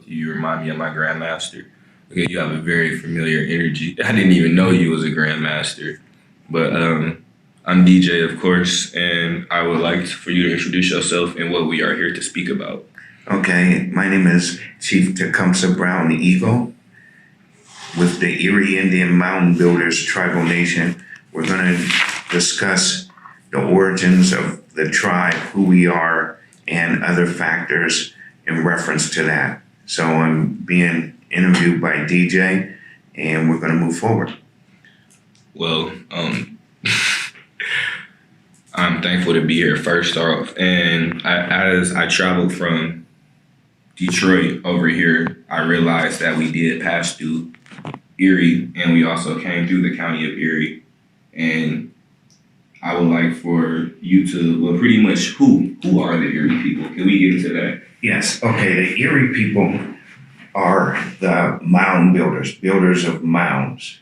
You remind me of my grandmaster. Okay, you have a very familiar energy. I didn't even know you was a grandmaster, but I'm DJ, of course, and I would like for you to introduce yourself and what we are here to speak about. Okay, my name is Chief Tecumseh Brown Eagle with the Erie Indian Moundbuilders Tribal Nation. We're going to discuss the origins of the tribe, who we are, and other factors in reference to that. So I'm being interviewed by DJ, and we're going to move forward. Well, I'm thankful to be here first off, and as I traveled from Detroit over here, I realized that we did pass through Erie, and we also came through the county of Erie. And I would like for you to, well, pretty much who are the Erie people? Can we get into that? Yes, okay, the Erie people are the mound builders, builders of mounds.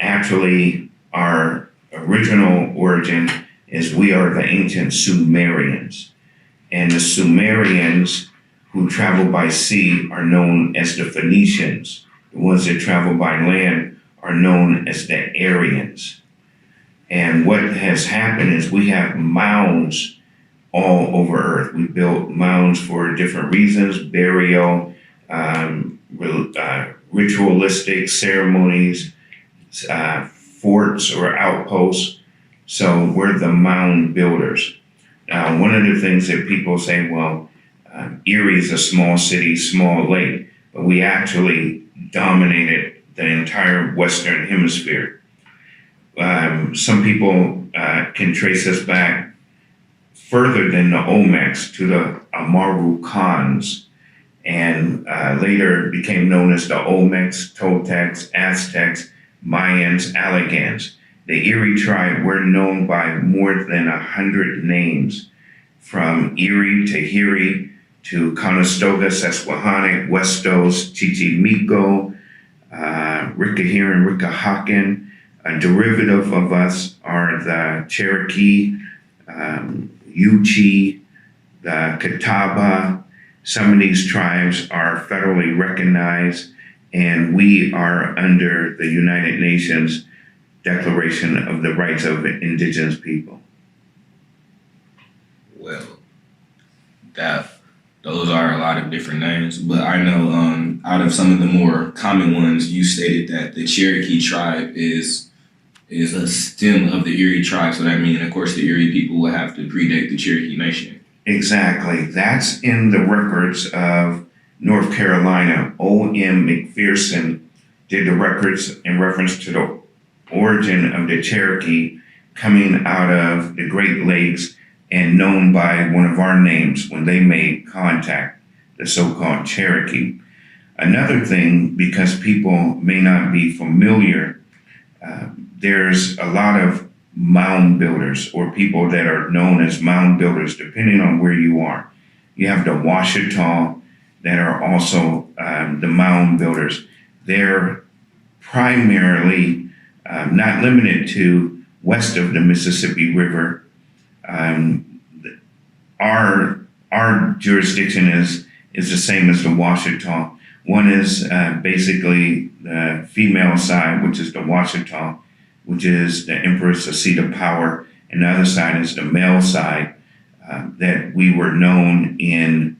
Actually, our original origin is we are the ancient Sumerians. And the Sumerians who traveled by sea are known as the Phoenicians. The ones that travel by land are known as the Aryans. And what has happened is we have mounds all over Earth. We built mounds for different reasons, burial, ritualistic ceremonies, forts or outposts. So we're the mound builders. Now, one of the things that people say, well, Erie is a small city, small lake, but we actually dominated the entire Western Hemisphere. Some people can trace us back further than the Olmecs to the Amaru Khans, and later became known as the Olmecs, Toltecs, Aztecs, Mayans, Allegans. The Erie Tribe were known by more than 100 names, from Erie to Hiri to Conestoga, Susquehannock, Westos, Chichimiko, Rickahiran, Rickahaken. A derivative of us are the Cherokee, Yuchi, the Catawba. Some of these tribes are federally recognized, and we are under the United Nations Declaration of the Rights of Indigenous People. Well, those are a lot of different names, but I know out of some of the more common ones, you stated that the Cherokee tribe is a stem of the Erie tribe. So that means, of course, the Erie people will have to predate the Cherokee Nation. Exactly. That's in the records of North Carolina. O.M. McPherson did the records in reference to the origin of the Cherokee coming out of the Great Lakes and known by one of our names when they made contact, the so-called Cherokee. Another thing, because people may not be familiar, there's a lot of mound builders or people that are known as mound builders, depending on where you are. You have the Washita that are also the mound builders. They're primarily not limited to west of the Mississippi River. Our jurisdiction is the same as the Washita. One is basically the female side, which is the Washita, which is the Empress, the seat of power, and the other side is the male side, that we were known in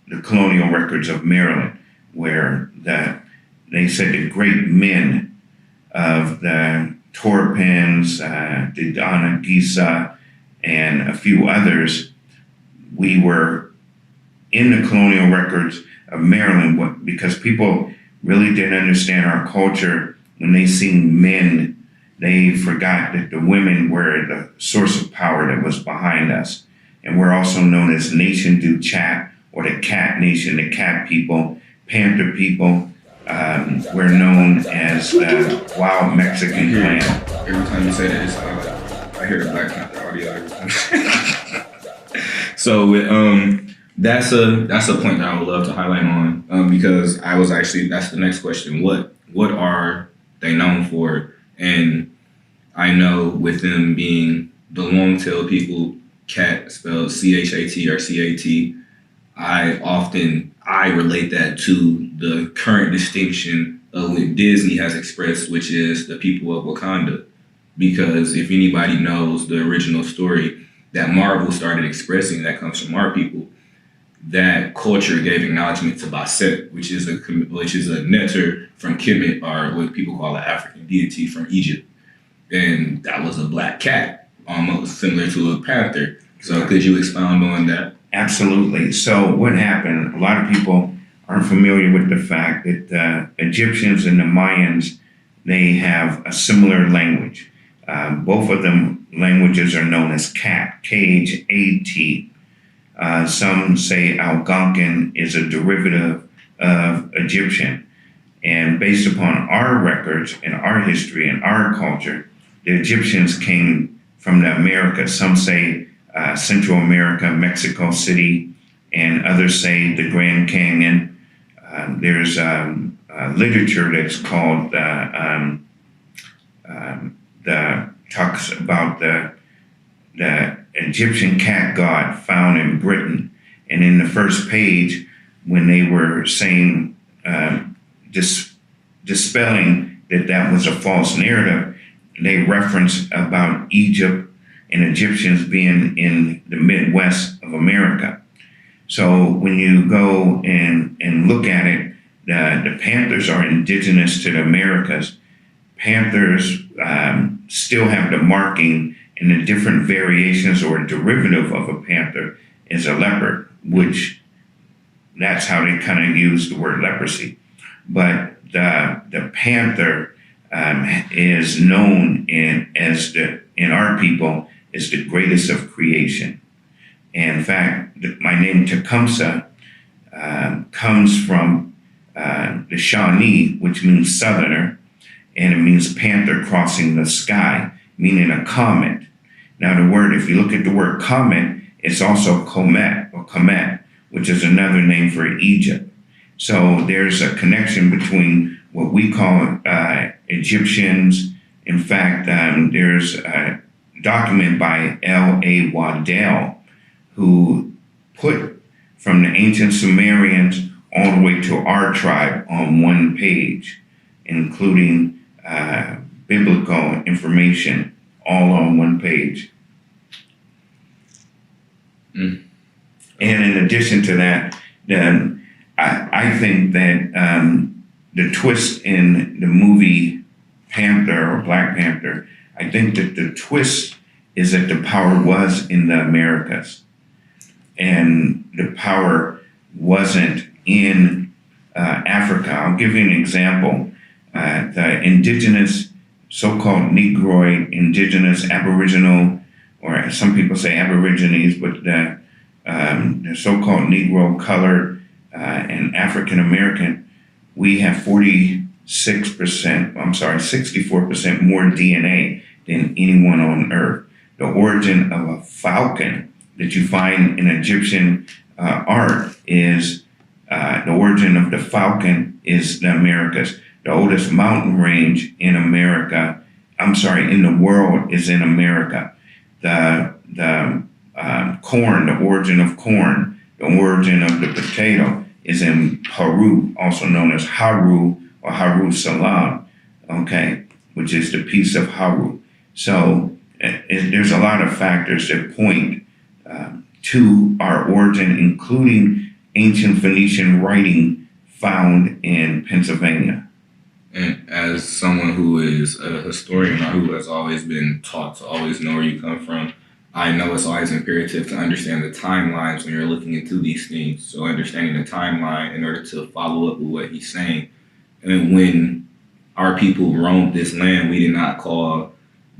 the colonial records of Maryland, where they said the great men of the Torpins, the Donagisa, and a few others, we were in the colonial records of Maryland because people really didn't understand our culture. When they seen men, they forgot that the women were the source of power that was behind us. And we're also known as Nation Du Chat, or the Cat Nation, the Cat people, Panther people. We're known as the Wild Mexican Clan. Every time you say that, I hear the Black Panther audio every time. So that's a point that I would love to highlight on, because that's the next question. What are they known for? And I know with them being the long-tailed people, cat spelled C-H-A-T or C-A-T, I relate that to the current distinction of what Disney has expressed, which is the people of Wakanda. Because if anybody knows the original story that Marvel started expressing that comes from our people, that culture gave acknowledgement to Bastet, which is a neter from Kemet, or what people call an African deity from Egypt, and that was a black cat, almost similar to a panther. So could you expound on that? Absolutely. So what happened? A lot of people aren't familiar with the fact that the Egyptians and the Mayans, they have a similar language. Both of them languages are known as Kat, Khat. Some say Algonquin is a derivative of Egyptian. And based upon our records and our history and our culture, the Egyptians came from the Americas. Some say Central America, Mexico City, and others say the Grand Canyon. There's literature that's called talks about the Egyptian cat god found in Britain. And in the first page, when they were saying, dispelling that was a false narrative, they referenced about Egypt and Egyptians being in the Midwest of America. So when you go and look at it, the panthers are indigenous to the Americas. Panthers still have the marking, and the different variations or derivative of a panther is a leopard, which that's how they kind of use the word leprosy. But the panther is known in our people is the greatest of creation. And in fact, my name Tecumseh comes from the Shawnee, which means southerner, and it means panther crossing the sky, meaning a comet. Now the word, if you look at the word comet, it's also comet or comet, which is another name for Egypt. So there's a connection between what we call Egyptians. In fact, there's a document by L.A. Waddell who put from the ancient Sumerians all the way to our tribe on one page, including biblical information all on one page. And in addition to that, I think that the twist in the movie Panther or Black Panther, I think that the twist is that the power was in the Americas. And the power wasn't in Africa. I'll give you an example. The indigenous, so-called Negroid, indigenous, Aboriginal, or some people say Aborigines, but the so-called Negro, colored, and African American, we have 64% more DNA than anyone on Earth. The origin of a falcon that you find in Egyptian art is the origin of the falcon is the Americas. The oldest mountain range in America, in the world, is in America. The corn, the origin of corn, the origin of the potato is in Peru, also known as Haru or Haru Salam, okay, which is the piece of Haru. So there's a lot of factors that point to our origin, including ancient Phoenician writing found in Pennsylvania. And as someone who is a historian or who has always been taught to always know where you come from, I know it's always imperative to understand the timelines when you're looking into these things. So understanding the timeline in order to follow up with what he's saying. And when our people roamed this land, we did not call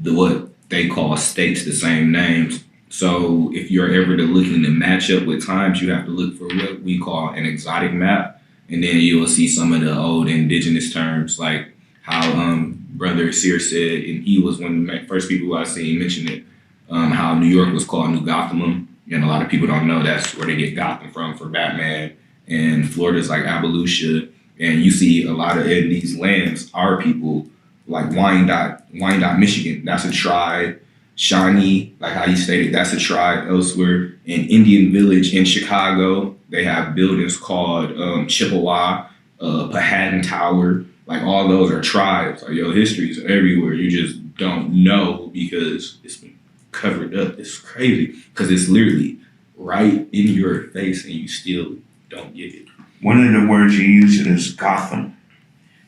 what they call states the same names. So if you're ever looking to match up with times, you have to look for what we call an exotic map. And then you will see some of the old indigenous terms, like how Brother Sear said, and he was one of the first people I've seen mention it, how New York was called New Gotham. And a lot of people don't know that's where they get Gotham from for Batman. And Florida's like Appalachia. And you see a lot of in these lands, our people, like Wyandotte, Michigan, that's a tribe. Shawnee, like how you stated, that's a tribe elsewhere. In Indian Village in Chicago, they have buildings called Chippewa, Powhatan Tower. Like all those are tribes. Like your history is everywhere. You just don't know because it's been covered up. It's crazy because it's literally right in your face and you still don't get it. One of the words you use is Gotham.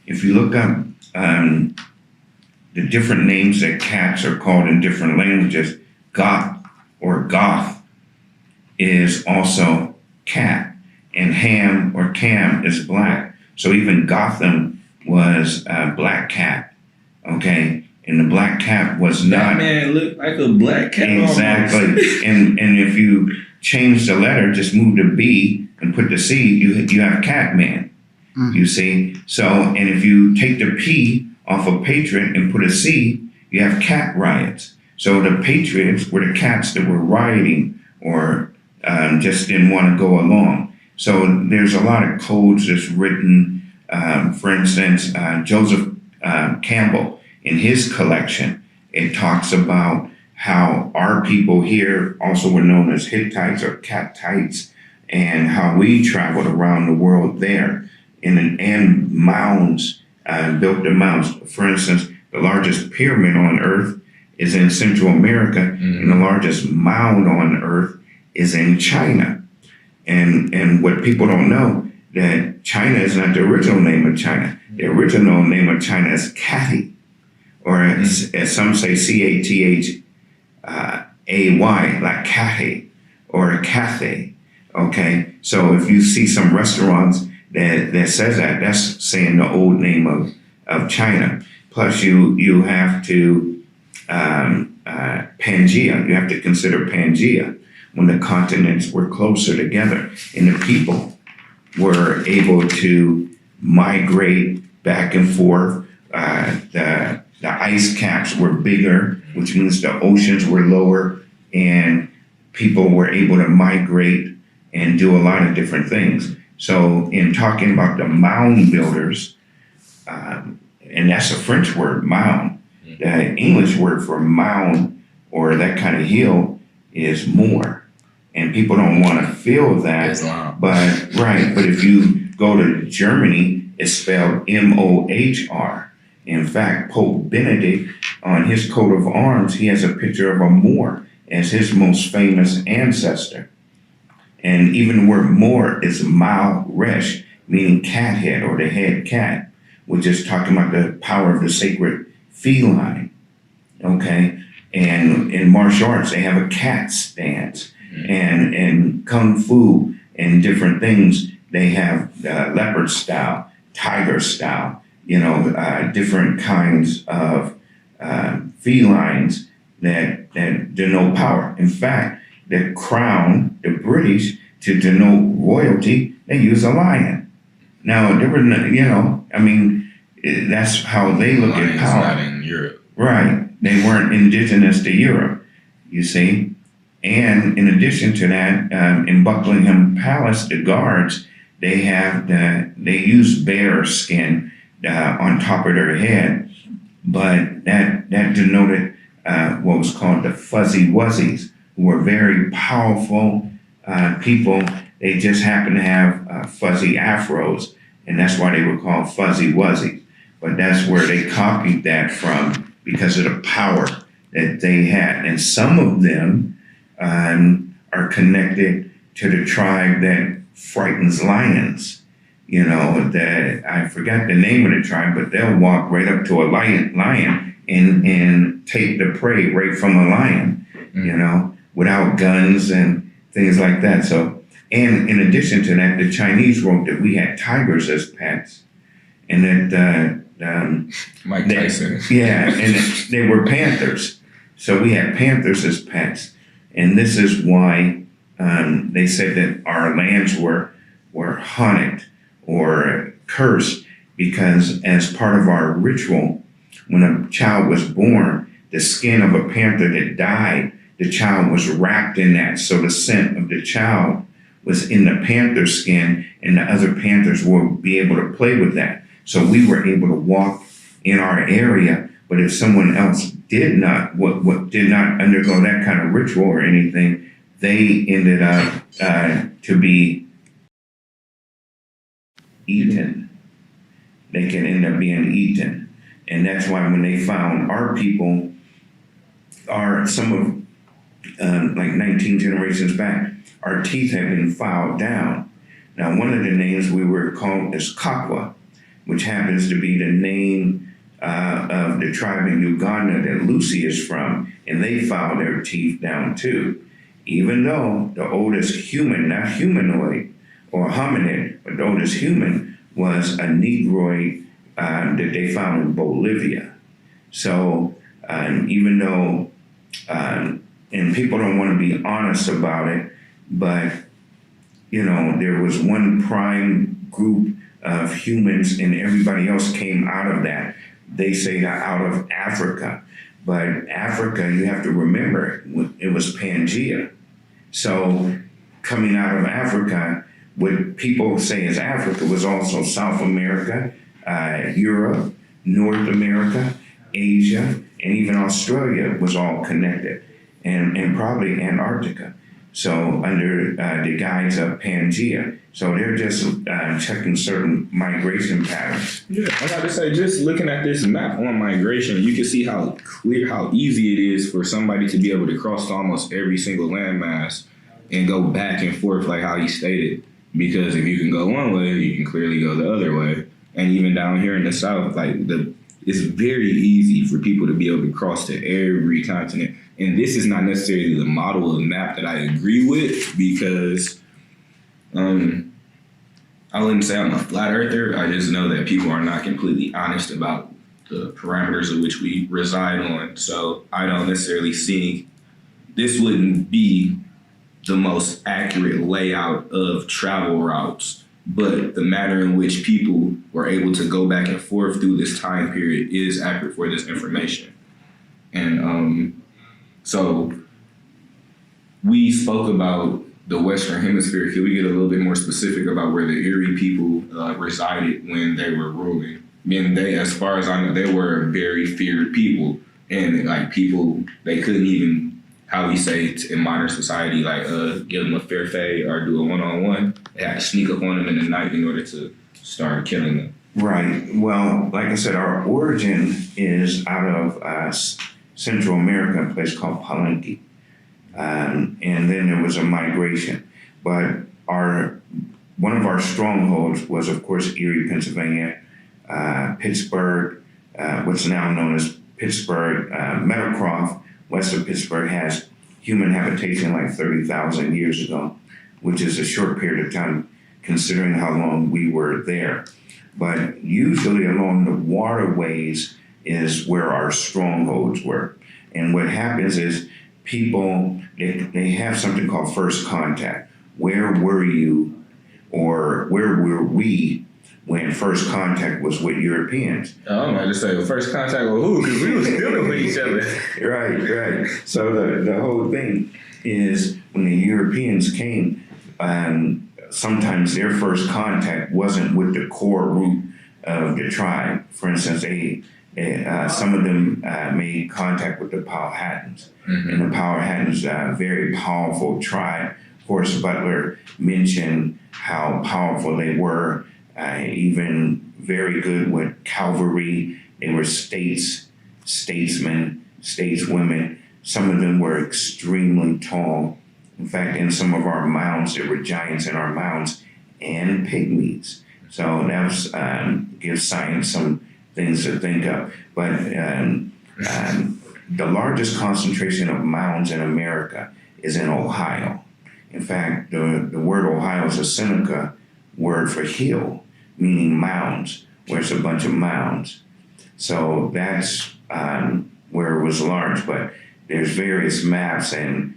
If you look up the different names that cats are called in different languages, Goth or Goth is also cat, and Ham or Cam is black. So even Gotham was a black cat, okay? And the black cat was not. That man looked like a black cat. Exactly. and if you change the letter, just move the B and put the C, you have Catman. You see? So, and if you take the P off of Patriot and put a C, you have cat riots. So the Patriots were the cats that were rioting or just didn't want to go along. So there's a lot of codes that's written. For instance, Joseph Campbell, in his collection, it talks about how our people here also were known as Hittites or Cattites, and how we traveled around the world there. And mounds, built the mounds. For instance, the largest pyramid on Earth is in Central America, and the largest mound on Earth is in China. And what people don't know, that China is not the original name of China. The original name of China is Cathay, or as some say, Cathay, like Cathay or Cathay. Okay, so if you see some restaurants that says that, that's saying the old name of China. Plus, you have to Pangea. You have to consider Pangea, when the continents were closer together and the people were able to migrate back and forth. The ice caps were bigger, which means the oceans were lower, and people were able to migrate and do a lot of different things. So in talking about the Moundbuilders, and that's a French word, mound. The English word for mound or that kind of hill is moor. And people don't want to feel that. Islam. But if you go to Germany, it's spelled M-O-H-R. In fact, Pope Benedict, on his coat of arms, he has a picture of a Moor as his most famous ancestor. And even the word Moor is Mal Resh, meaning cat head or the head cat, which is talking about the power of the sacred feline. Okay? And in martial arts, they have a cat stance. And kung fu and different things, they have leopard style, tiger style, different kinds of felines that denote power. In fact, the crown, the British, to denote royalty, they use a lion. Now, there were, that's how they look at power. Not in Europe. Right. They weren't indigenous to Europe, you see. And in addition to that, in Buckingham Palace, the guards, they use bear skin on top of their head, but that denoted what was called the Fuzzy Wuzzies, who were very powerful people. They just happened to have fuzzy afros, and that's why they were called Fuzzy Wuzzies. But that's where they copied that from because of the power that they had. And some of them are connected to the tribe that frightens lions. That I forgot the name of the tribe, but they'll walk right up to a lion and take the prey right from a lion, without guns and things like that. So, and in addition to that, the Chinese wrote that we had tigers as pets, and that Mike Tyson. and they were panthers. So we had panthers as pets, and this is why they said that our lands were haunted or cursed, because as part of our ritual, when a child was born, the skin of a panther that died, the child was wrapped in that. So the scent of the child was in the panther skin, and the other panthers will be able to play with that. So we were able to walk in our area, But if someone else did not, what did not undergo that kind of ritual or anything, they ended up to be eaten. They can end up being eaten. And that's why when they found our people, some of like 19 generations back, our teeth had been filed down. Now, one of the names we were called is Kakwa, which happens to be the name of the tribe in Uganda that Lucy is from, and they filed their teeth down too. Even though the oldest human, not humanoid or hominid, but the oldest human was a Negroid that they found in Bolivia. So even though, and people don't want to be honest about it, but there was one prime group of humans and everybody else came out of that. They say that out of Africa. But Africa, you have to remember, it was Pangea. So coming out of Africa, what people say is Africa was also South America, Europe, North America, Asia, and even Australia was all connected, and probably Antarctica. So under the guise of Pangea. So they're just checking certain migration patterns. Yeah, I got to say, just looking at this map on migration, you can see how clear, how easy it is for somebody to be able to cross almost every single landmass and go back and forth like how he stated. Because if you can go one way, you can clearly go the other way. And even down here in the South, it's very easy for people to be able to cross to every continent. And this is not necessarily the model of map that I agree with, because I wouldn't say I'm a flat earther. I just know that people are not completely honest about the parameters of which we reside on. So I don't necessarily see this wouldn't be the most accurate layout of travel routes, but the manner in which people were able to go back and forth through this time period is accurate for this information. And so we spoke about the Western Hemisphere. Can we get a little bit more specific about where the Erie people resided when they were ruling? I mean, they, as far as I know, they were very feared people, and people, they couldn't even, how we say in modern society, give them a fair fade or do a one-on-one. They had to sneak up on them in the night in order to start killing them. Right. Well, like I said, our origin is out of Central America, a place called Palenque. And then there was a migration. But one of our strongholds was, of course, Erie, Pennsylvania, Pittsburgh, what's now known as Pittsburgh, Meadowcroft, west of Pittsburgh, has human habitation like 30,000 years ago, which is a short period of time considering how long we were there. But usually along the waterways is where our strongholds were. And what happens is people, they have something called first contact. Where were you, or where were we when first contact was with Europeans? I'm about to say, first contact with who? Because we was dealing with each other. Right. So the whole thing is when the Europeans came, sometimes their first contact wasn't with the core root of the tribe. For instance, some of them made contact with the Powhatans. Mm-hmm. And the Powhatans, a very powerful tribe. Horace Butler mentioned how powerful they were, even very good with cavalry. They were statesmen, stateswomen. Some of them were extremely tall. In fact, in some of our mounds, there were giants in our mounds and pygmies. So that gives science some things to think of. But the largest concentration of mounds in America is in Ohio. In fact, the word Ohio is a Seneca word for hill, meaning mounds, where it's a bunch of mounds. So that's where it was large. But there's various maps, and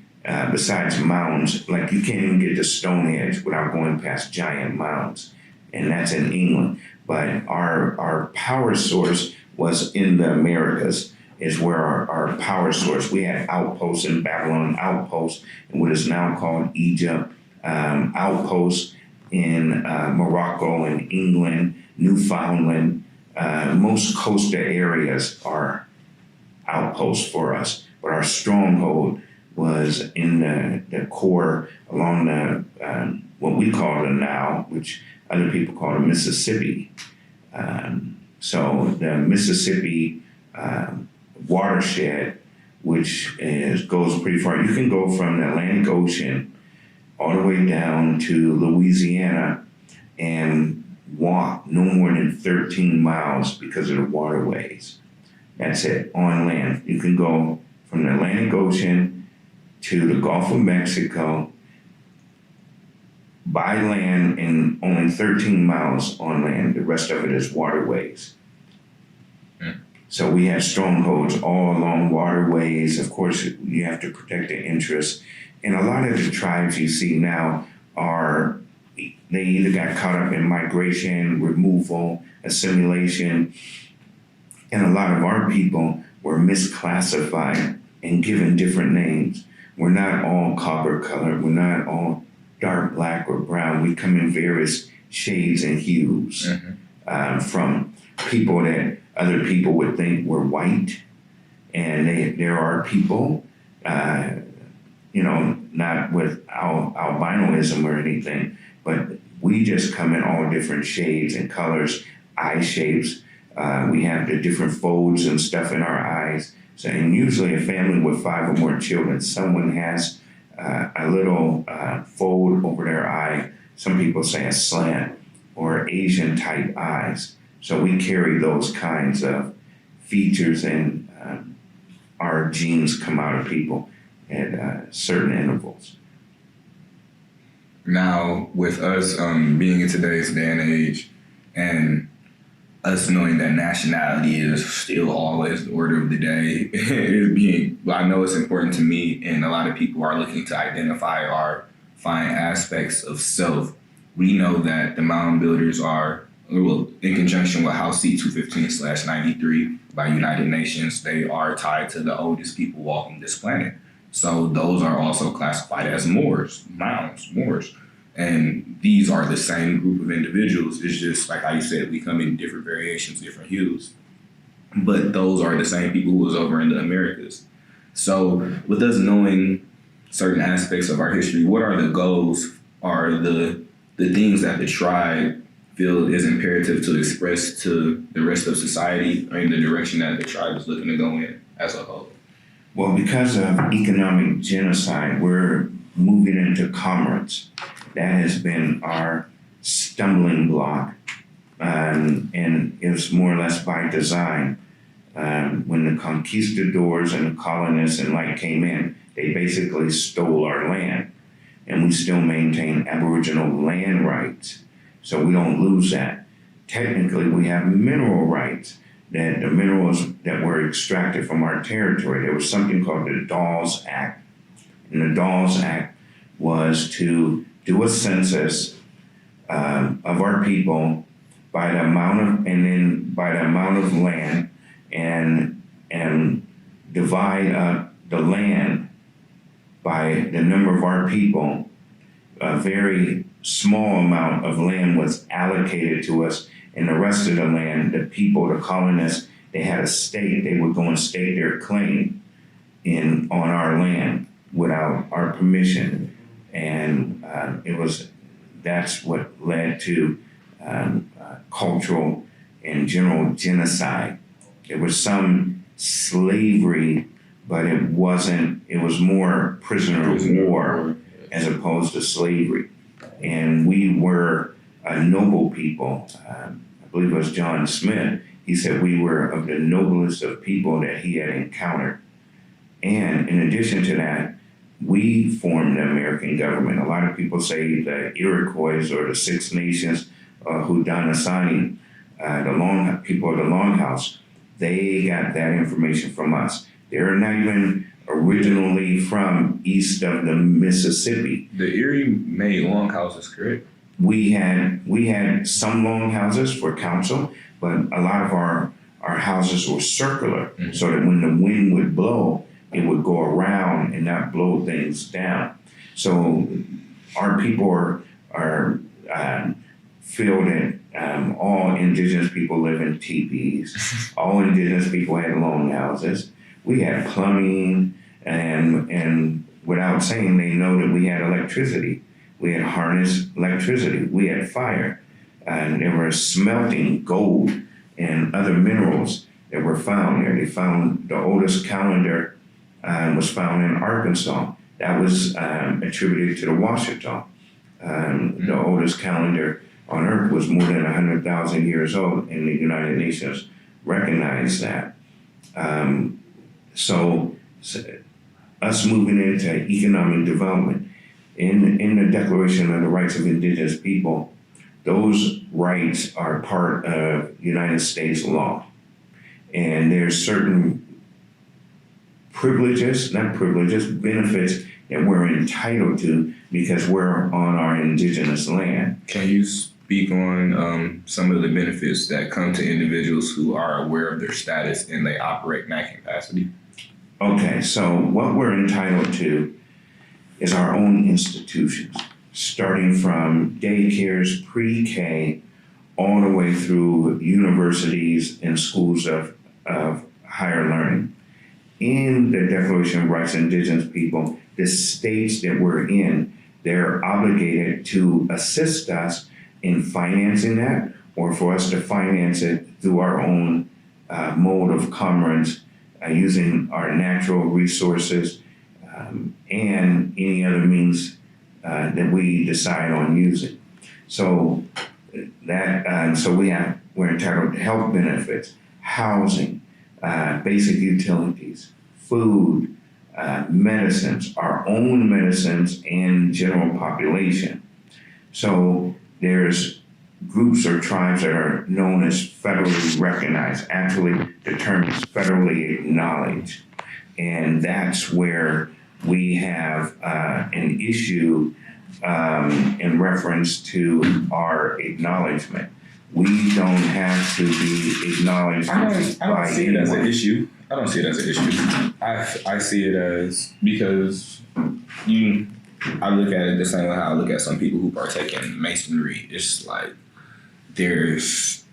besides mounds, like you can't even get to Stonehenge without going past giant mounds, and that's in England. But our power source was in the Americas, is where our power source. We had outposts in Babylon, outposts in what is now called Egypt, outposts in Morocco and England, Newfoundland. Most coastal areas are outpost for us. But our stronghold was in the core along the what we call the Nile, which other people call the Mississippi. So the Mississippi Watershed, which goes pretty far. You can go from the Atlantic Ocean all the way down to Louisiana and walk no more than 13 miles because of the waterways. That's it, on land. You can go from the Atlantic Ocean to the Gulf of Mexico by land and only 13 miles on land. The rest of it is waterways. So we have strongholds all along waterways. Of course, you have to protect the interests. And a lot of the tribes you see now they either got caught up in migration, removal, assimilation, and a lot of our people were misclassified and given different names. We're not all copper colored. We're not all dark black or brown. We come in various shades and hues from people that other people would think were white. And there are people, not with albinoism or anything, but we just come in all different shades and colors, eye shapes. We have the different folds and stuff in our eyes. So, and usually a family with 5 or more children, someone has a little fold over their eye. Some people say a slant or Asian type eyes. So we carry those kinds of features, and our genes come out of people at certain intervals. Now, with us being in today's day and age, and us knowing that nationality is still always the order of the day, I know it's important to me, and a lot of people are looking to identify or find aspects of self. We know that the Moundbuilders are, well, in conjunction with House C 215/93 by United Nations, they are tied to the oldest people walking this planet. So those are also classified as Moors. And these are the same group of individuals. It's just like how you said, we come in different variations, different hues. But those are the same people who was over in the Americas. So with us knowing certain aspects of our history, what are the goals, are the things that the tribe feel is imperative to express to the rest of society, or in the direction that the tribe is looking to go in as a whole? Well, because of economic genocide, we're moving into commerce. That has been our stumbling block, and it's more or less by design. When the conquistadors and the colonists and like came in, they basically stole our land, and we still maintain Aboriginal land rights, so we don't lose that. Technically, we have mineral rights, that the minerals that were extracted from our territory. There was something called the Dawes Act, and the Dawes Act was to do a census of our people by the amount of land, and divide up the land by the number of our people. A very small amount of land was allocated to us, and the rest of the land, the people, the colonists, they had a stake. They would go and stake their claim on our land without our permission. And that's what led to cultural and general genocide. There was some slavery, but it was more prisoner of war as opposed to slavery. And we were a noble people. I believe it was John Smith. He said we were of the noblest of people that he had encountered. And in addition to that, we formed the American government. A lot of people say the Iroquois or the Six Nations, Haudenosaunee, the people of the Longhouse, they got that information from us. They're not even originally from east of the Mississippi. The Erie made longhouses, correct? We had some longhouses for council, but a lot of our houses were circular, so that when the wind would blow, it would go around and not blow things down. So our people feel that all indigenous people live in teepees. All indigenous people had longhouses. We had plumbing, and without saying, they know that we had electricity. We had harnessed electricity. We had fire. And they were smelting gold and other minerals that were found there. They found the oldest calendar was found in Arkansas. That was attributed to the Washita. The oldest calendar on Earth was more than 100,000 years old, and the United Nations recognized that. So us moving into economic development, in the Declaration of the Rights of Indigenous People, those rights are part of United States law. And there's certain benefits that we're entitled to because we're on our indigenous land. Can you speak on some of the benefits that come to individuals who are aware of their status and they operate in that capacity? Okay, so what we're entitled to is our own institutions, starting from daycares, pre-K, all the way through universities and schools of higher learning. In the Declaration of Rights of Indigenous People, the states that we're in, they're obligated to assist us in financing that, or for us to finance it through our own mode of commerce, using our natural resources and any other means that we decide on using. So we're entitled to health benefits, housing, basic utilities, food, medicines, our own medicines, and general population. So there's groups or tribes that are known as federally recognized. Actually, the term is federally acknowledged. And that's where we have an issue in reference to our acknowledgement. We don't have to be acknowledged. I don't see it as an issue. I don't see it as an issue. I see it as because I look at it the same way how I look at some people who partake in masonry. It's like there's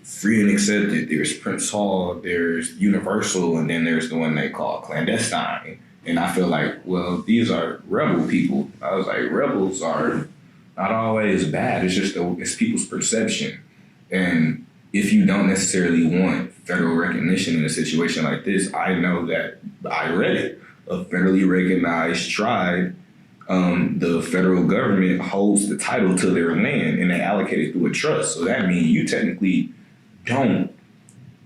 free and accepted, there's Prince Hall, there's universal, and then there's the one they call clandestine. And I feel like, well, these are rebel people. I was like, rebels are not always bad. It's just it's people's perception. And if you don't necessarily want federal recognition in a situation like this, I know that I read it. A federally recognized tribe, the federal government holds the title to their land and they allocate it through a trust. So that means you technically don't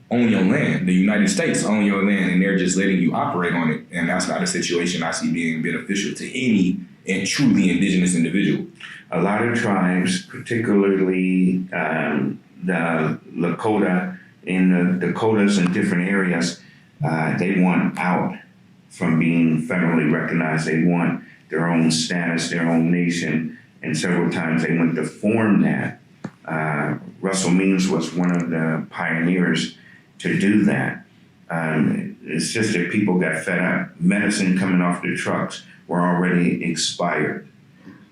own your land. The United States own your land and they're just letting you operate on it. And that's not a situation I see being beneficial to any and truly indigenous individual. A lot of tribes, particularly the Lakota, in the Dakotas and different areas, they want out from being federally recognized. They want their own status, their own nation, and several times they went to form that. Russell Means was one of the pioneers to do that. It's just that people got fed up. Medicine coming off the trucks were already expired,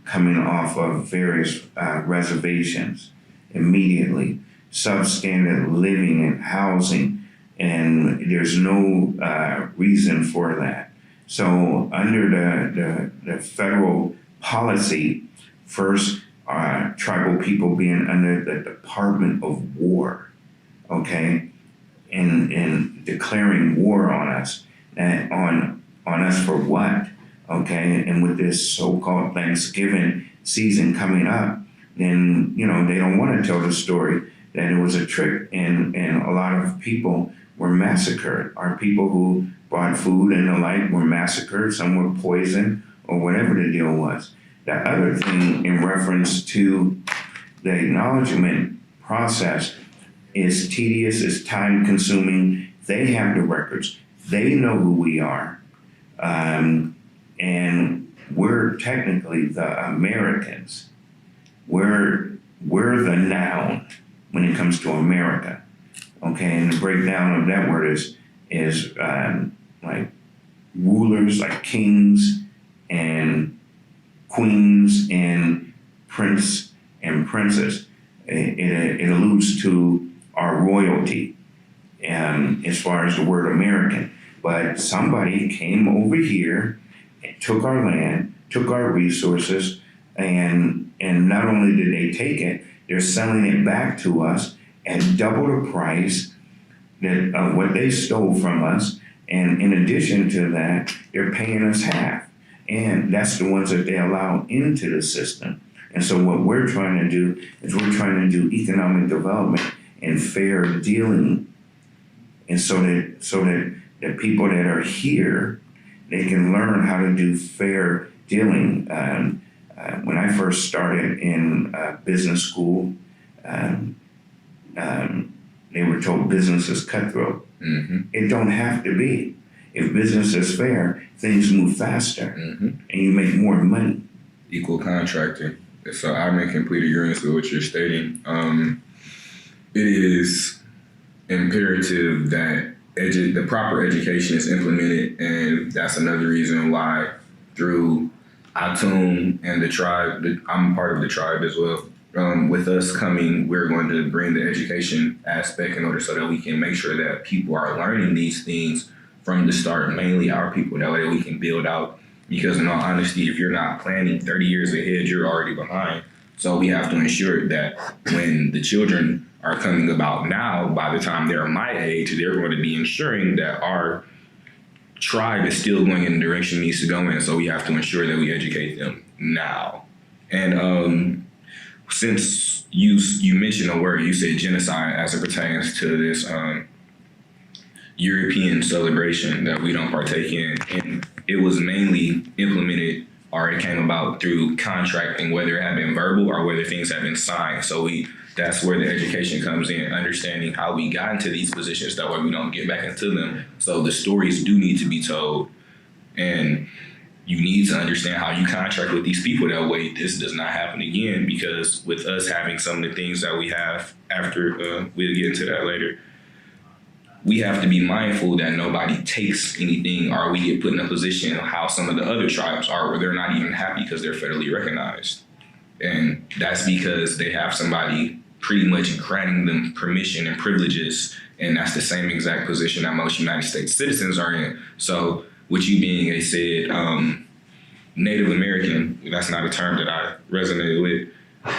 coming off of various reservations immediately. Substandard living and housing, and there's no reason for that. So under the federal policy, first tribal people being under the Department of War, okay, and declaring war on us, and on us for what, okay, and with this so-called Thanksgiving season coming up, then they don't want to tell the story that it was a trick, and a lot of people were massacred. Our people who brought food and the like were massacred. Some were poisoned or whatever the deal was. The other thing in reference to the acknowledgement process is tedious, is time consuming. They have the records. They know who we are. And we're technically the Americans. We're the noun when it comes to America, okay? And the breakdown of that word is like rulers, like kings and queens and prince and princess. It alludes to our royalty as far as the word American. But somebody came over here, and took our land, took our resources, and not only did they take it, they're selling it back to us at double the price that what they stole from us. And in addition to that, they're paying us half. And that's the ones that they allow into the system. And so what we're trying to do is we're trying to do economic development and fair dealing. And so that the people that are here, they can learn how to do fair dealing. When I first started in business school, they were told business is cutthroat. Mm-hmm. It don't have to be. If business is fair, things move faster, and you make more money. Equal contracting. So I'm in complete agreement with what you're stating. It is imperative that the proper education is implemented, and that's another reason why through Atum and the tribe, I'm part of the tribe as well. With us coming, we're going to bring the education aspect in order so that we can make sure that people are learning these things from the start, mainly our people. That way we can build out, because in all honesty, if you're not planning 30 years ahead, you're already behind. So we have to ensure that when the children are coming about now, by the time they're my age, they're going to be ensuring that our tribe is still going in the direction it needs to go in. So we have to ensure that we educate them now. And since you mentioned a word, you said genocide as it pertains to this European celebration that we don't partake in. And it was mainly implemented, or it came about through contracting, whether it had been verbal or whether things have been signed. So that's where the education comes in, understanding how we got into these positions, that way we don't get back into them. So the stories do need to be told, and you need to understand how you contract with these people, that way this does not happen again. Because with us having some of the things that we have after, we'll get into that later, we have to be mindful that nobody takes anything, or we get put in a position of how some of the other tribes are, where they're not even happy because they're federally recognized. And that's because they have somebody pretty much granting them permission and privileges, and that's the same exact position that most United States citizens are in. So with you being said Native American, that's not a term that I resonated with,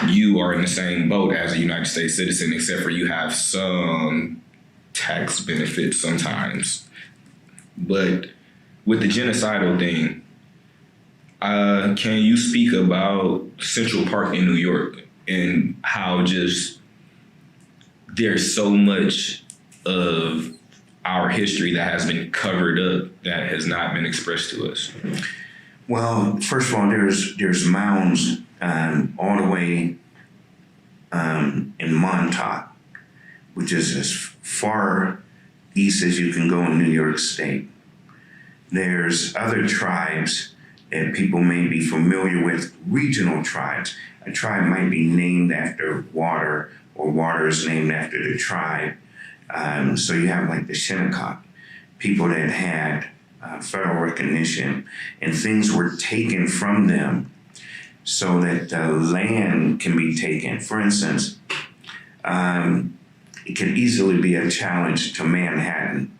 you are in the same boat as a United States citizen, except for you have some tax benefits sometimes. But with the genocidal thing, can you speak about Central Park in New York and how just there's so much of our history that has been covered up that has not been expressed to us? Well, first of all, there's mounds all the way in Montauk, which is as far east as you can go in New York State. There's other tribes that people may be familiar with, regional tribes. A tribe might be named after water, or water is named after the tribe. So you have like the Shinnecock, people that had federal recognition, and things were taken from them so that the land can be taken. For instance, it could easily be a challenge to Manhattan,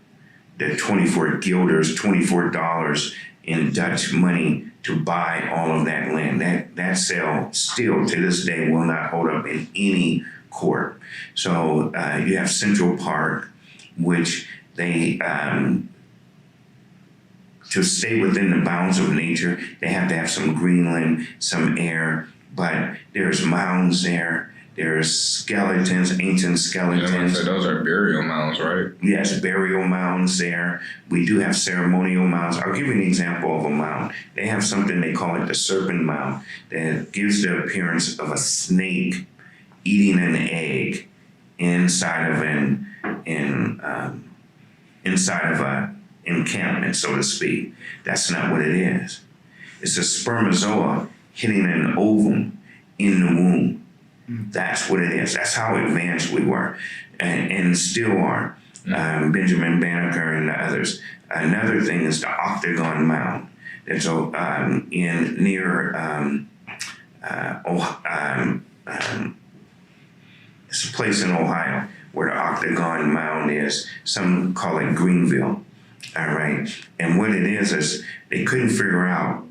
the 24 guilders, $24 in Dutch money to buy all of that land. That sale still to this day will not hold up in any court. So you have Central Park, which they, to stay within the bounds of nature, they have to have some greenland, some air, but there's mounds there. There's skeletons, ancient skeletons. So those are burial mounds, right? Yes, burial mounds there. We do have ceremonial mounds. I'll give you an example of a mound. They have something, they call it the Serpent Mound, that gives the appearance of a snake eating an egg inside of a encampment, so to speak. That's not what it is. It's a spermatozoa hitting an ovum in the womb. That's what it is. That's how advanced we were, and still are. Benjamin Banneker and the others. Another thing is the Octagon Mound. That's it's a place in Ohio where the Octagon Mound is. Some call it Greenville. All right. And what it is they couldn't figure out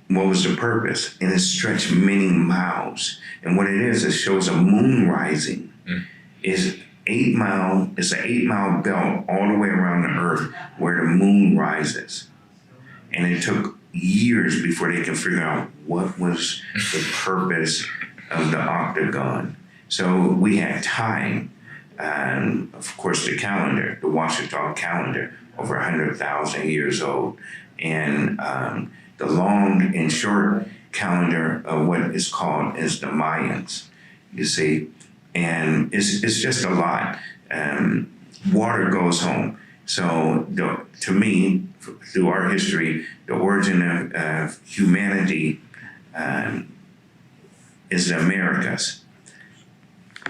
what was the purpose. And it stretched many miles. And what it shows a moon rising. It's 8 mile, it's an 8 mile belt all the way around the earth where the moon rises. And it took years before they could figure out what was the purpose of the octagon. So we had time. Of course, the calendar, the Washita calendar, over 100,000 years old. And the long and short calendar of what is called is the Mayans, you see. And it's just a lot. Water goes home. So to me, through our history, the origin of humanity is the Americas.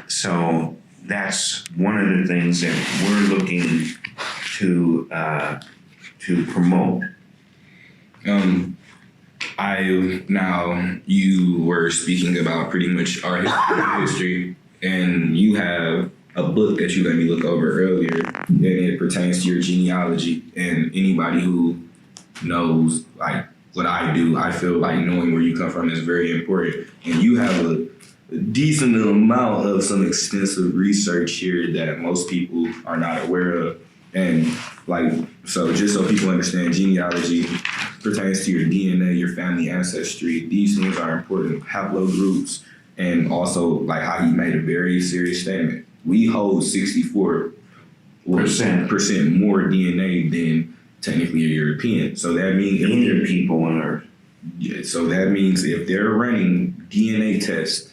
So that's one of the things that we're looking to promote. You were speaking about pretty much our history, and you have a book that you let me look over earlier, and it pertains to your genealogy. And anybody who knows like what I do, I feel like knowing where you come from is very important. And you have a decent amount of some extensive research here that most people are not aware of. And so just so people understand, genealogy pertains to your DNA, your family ancestry. These things are important, haplogroups, and also like how he made a very serious statement. We hold 64% more DNA than technically a European. So that means any people on Earth. Yeah, so that means if they're running DNA tests,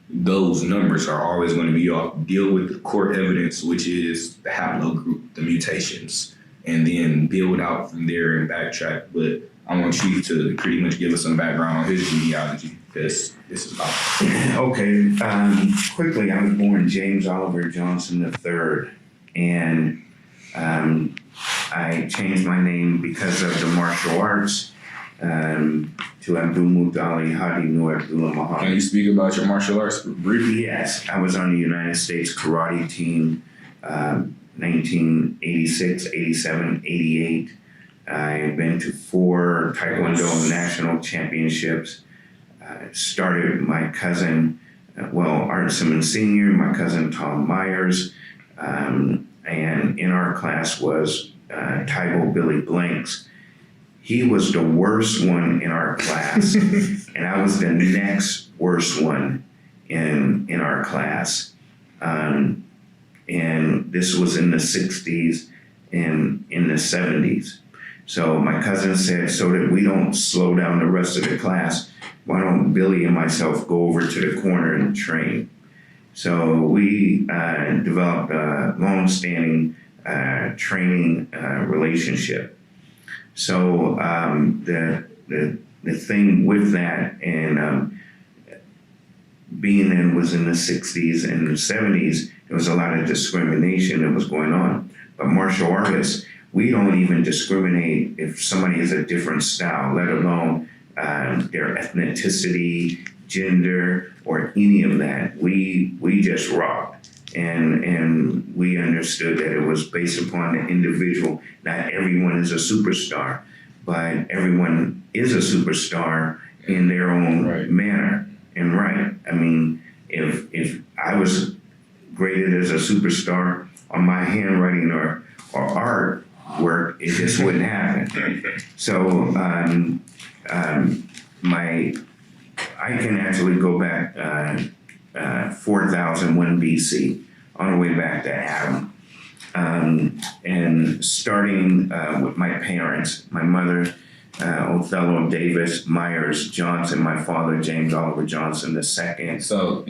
those numbers are always going to be off. Deal with the core evidence, which is the haplogroup, the mutations, and then build out from there and backtrack. But I want you to pretty much give us some background on his genealogy, because this is about. Okay. Quickly, I was born James Oliver Johnson III, and I changed my name because of the martial arts to Abdul Mutali Hadi Nur Abdullah Muhammad. Can you speak about your martial arts briefly? Yes, I was on the United States karate team 1986, 87, 88. I've been to 4 Taekwondo national championships. Started my cousin, Art Simmons Sr., my cousin Tom Myers, and in our class was Tybo Billy Blanks. He was the worst one in our class, and I was the next worst one in our class. And this was in the 60s and in the 70s. So my cousin said, so that we don't slow down the rest of the class, why don't Billy and myself go over to the corner and train? So we developed a long-standing training relationship. So the thing with that, and being in was in the 60s and the 70s, there was a lot of discrimination that was going on. But martial artists, we don't even discriminate if somebody is a different style, let alone their ethnicity, gender, or any of that. We just rocked. And we understood that it was based upon the individual. Not everyone is a superstar, but everyone is a superstar in their own manner and right. I mean, if I was graded as a superstar on my handwriting or art work, it just wouldn't happen. So I can actually go back 4001 BC, on the way back to Adam. And starting with my parents, my mother, Othello Davis Myers Johnson, my father, James Oliver Johnson II. So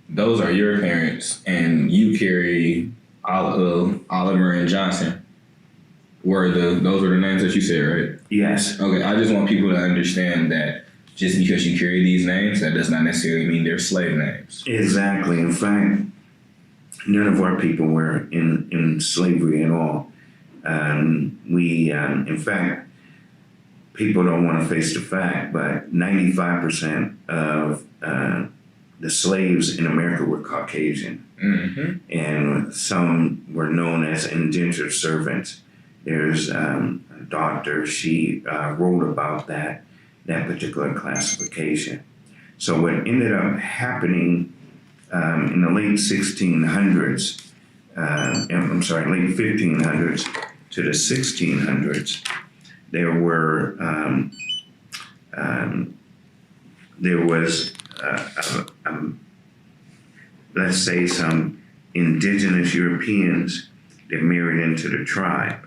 those are your parents, and you carry Oliver and Johnson. Those were the names that you said, right? Yes. Okay, I just want people to understand that just because you carry these names, that does not necessarily mean they're slave names. Exactly. In fact, none of our people were in slavery at all. In fact, people don't want to face the fact, but 95% of the slaves in America were Caucasian. Mm-hmm. And some were known as indentured servants. There's a doctor, she wrote about that particular classification. So what ended up happening in the late 1600s, late 1500s to the 1600s, there was let's say some indigenous Europeans that married into the tribe.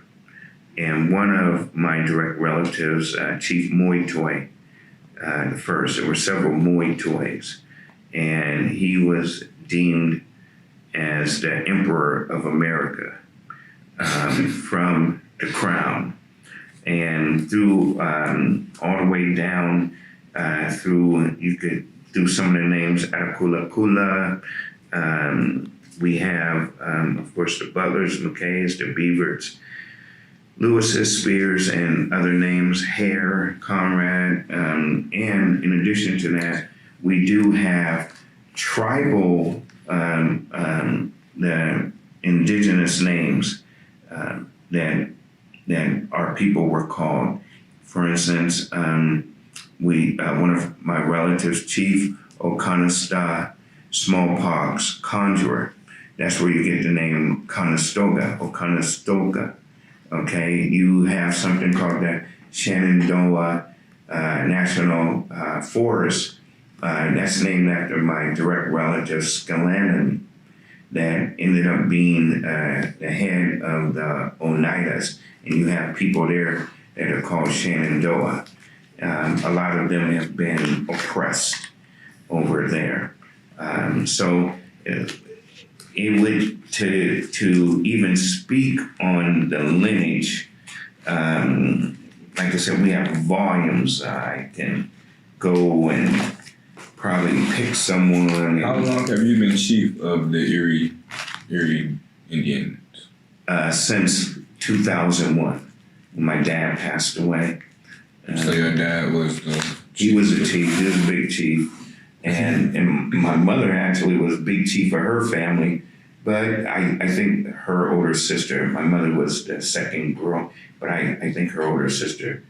And one of my direct relatives, Chief Moitoy, the first, there were several Moitoys, and he was deemed as the Emperor of America from the crown. And through all the way down through some of the names, Atakulakula, we have, of course, the Butlers, McKays, the Beaverts, Lewis's, Spears, and other names, Hare, Conrad, and in addition to that, we do have tribal, the indigenous names that our people were called. For instance, one of my relatives, Chief Okanasta, smallpox conjurer. That's where you get the name Conestoga. Okay, you have something called the Shenandoah National Forest. That's named after my direct relative, Skalanan, that ended up being the head of the Oneidas. And you have people there that are called Shenandoah. A lot of them have been oppressed over there. So it would, to even speak on the lineage, like I said, we have volumes. I can go and probably pick someone. How long have you been chief of the Erie Indians? Since 2001, when my dad passed away. So your dad was he was a chief. He was a big chief. And my mother actually was big chief of her family, but I think her older sister, my mother was the second girl, but I think her older sister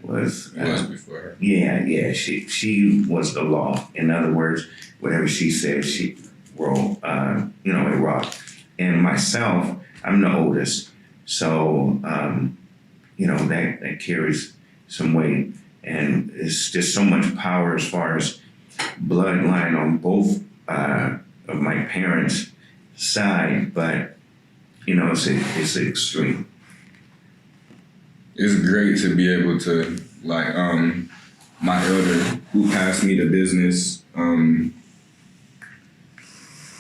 was before her. Yeah, she was the law. In other words, whatever she said, she rolled, it rocked. And myself, I'm the oldest, so that carries some weight, and it's just so much power as far as bloodline on both of my parents' side, but it's extreme. It's great to be able to my elder who passed me the business.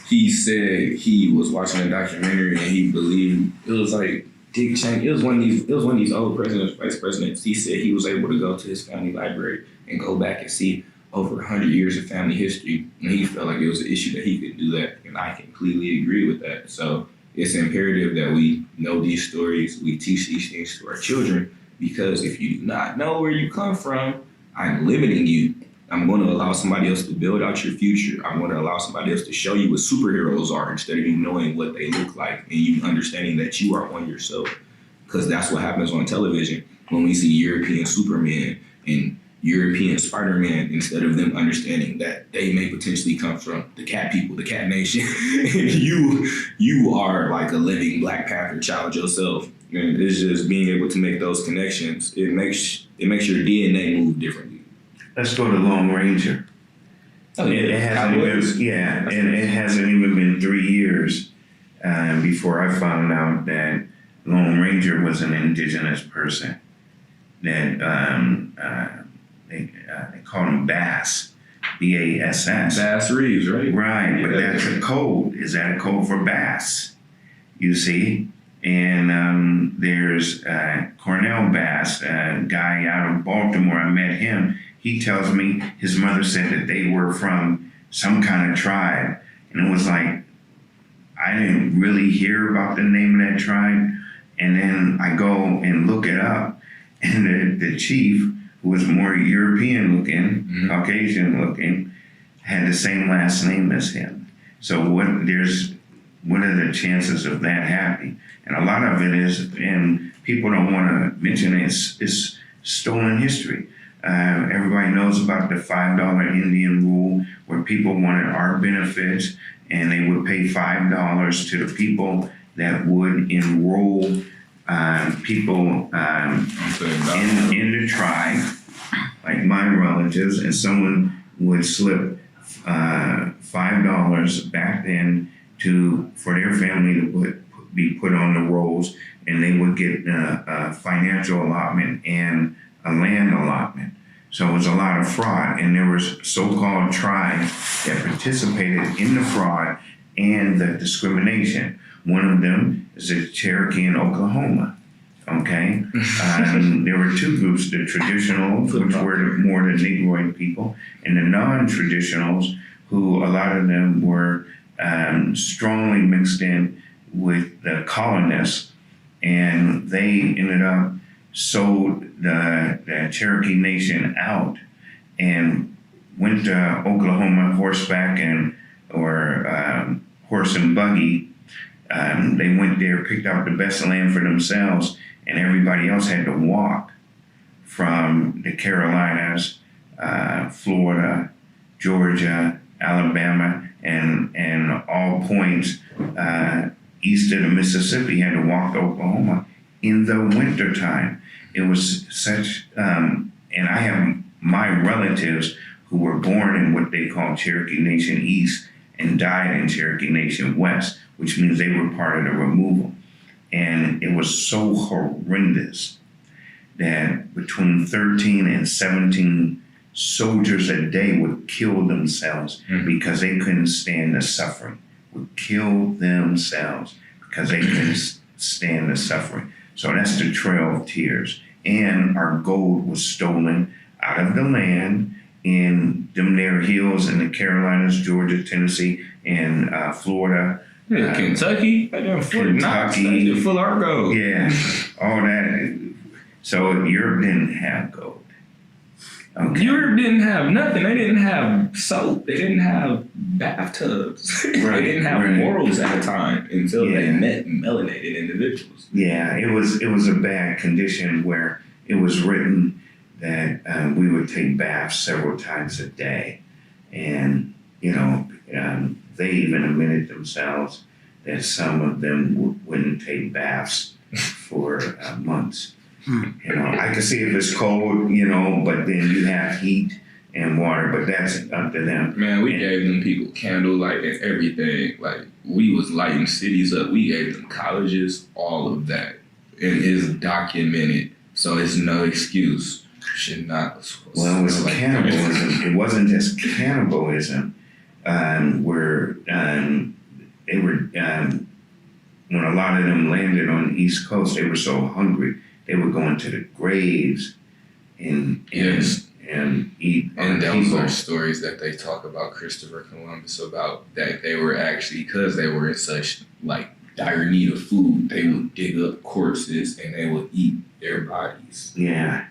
He said he was watching a documentary and he believed it was like Dick Cheney. It was one of these old presidents, vice presidents. He said he was able to go to his family library and go back and see over 100 years of family history, and he felt like it was an issue that he could do that, and I completely agree with that. So it's imperative that we know these stories, we teach these things to our children, because if you do not know where you come from, I'm limiting you. I'm going to allow somebody else to build out your future. I'm going to allow somebody else to show you what superheroes are instead of you knowing what they look like and you understanding that you are one yourself, because that's what happens on television when we see European Superman and European Spider-Man, instead of them understanding that they may potentially come from the cat people, the cat nation, and you are like a living Black Panther child yourself. And it's just being able to make those connections. It makes your DNA move differently. Let's go to Lone Ranger. Oh, yeah. It hasn't even been 3 years before I found out that Lone Ranger was an indigenous person. That they call him Bass, B-A-S-S. Bass Reeves, right? Right, but that's a code. Is that a code for bass? You see? And there's Cornell Bass, a guy out of Baltimore. I met him. He tells me his mother said that they were from some kind of tribe. And it was like, I didn't really hear about the name of that tribe. And then I go and look it up. And the chief, who was more European looking, Caucasian looking, had the same last name as him. So there's what are the chances of that happening? And a lot of it is, and people don't want to mention it, it's stolen history. Everybody knows about the $5 Indian rule, where people wanted our benefits, and they would pay $5 to the people that would enroll people in the tribe, like my relatives, and someone would slip $5 back then for their family to be put on the rolls, and they would get a financial allotment and a land allotment. So it was a lot of fraud, and there was so-called tribes that participated in the fraud and the discrimination. One of them is the Cherokee in Oklahoma. Okay, there were two groups: the traditionals, which were more the Negroid people, and the non-traditionals, who a lot of them were strongly mixed in with the colonists, and they ended up sold the Cherokee Nation out and went to Oklahoma horseback or horse and buggy. They went there, picked out the best land for themselves, and everybody else had to walk from the Carolinas, Florida, Georgia, Alabama, and all points east of the Mississippi had to walk to Oklahoma in the wintertime. It was such, and I have my relatives who were born in what they call Cherokee Nation East and died in Cherokee Nation West, which means they were part of the removal. And it was so horrendous that between 13 and 17 soldiers a day would kill themselves because they couldn't stand the suffering, would kill themselves because they couldn't stand the suffering. So that's the Trail of Tears. And our gold was stolen out of the land in them there hills in the Carolinas, Georgia, Tennessee, and Florida. Yeah, Kentucky, Kentucky, full of our gold. Yeah, all that. So Europe didn't have gold. Okay. Europe didn't have nothing. They didn't have soap. They didn't have bathtubs. They didn't have morals at the time until they met melanated individuals. Yeah, it was a bad condition where it was written that we would take baths several times a day, and they even admitted themselves that some of them wouldn't take baths for months. I can see if it's cold, but then you have heat and water, but that's up to them. Man, we gave them people candlelight and everything. Like, we was lighting cities up. We gave them colleges, all of that. And it's documented, so it's no excuse. Should not. Well, it was cannibalism. It wasn't just cannibalism. When a lot of them landed on the East Coast, they were so hungry, they would go into the graves and eat. And those are stories that they talk about Christopher Columbus about, that they were actually, because they were in such dire need of food, they would dig up corpses and they would eat their bodies. Yeah.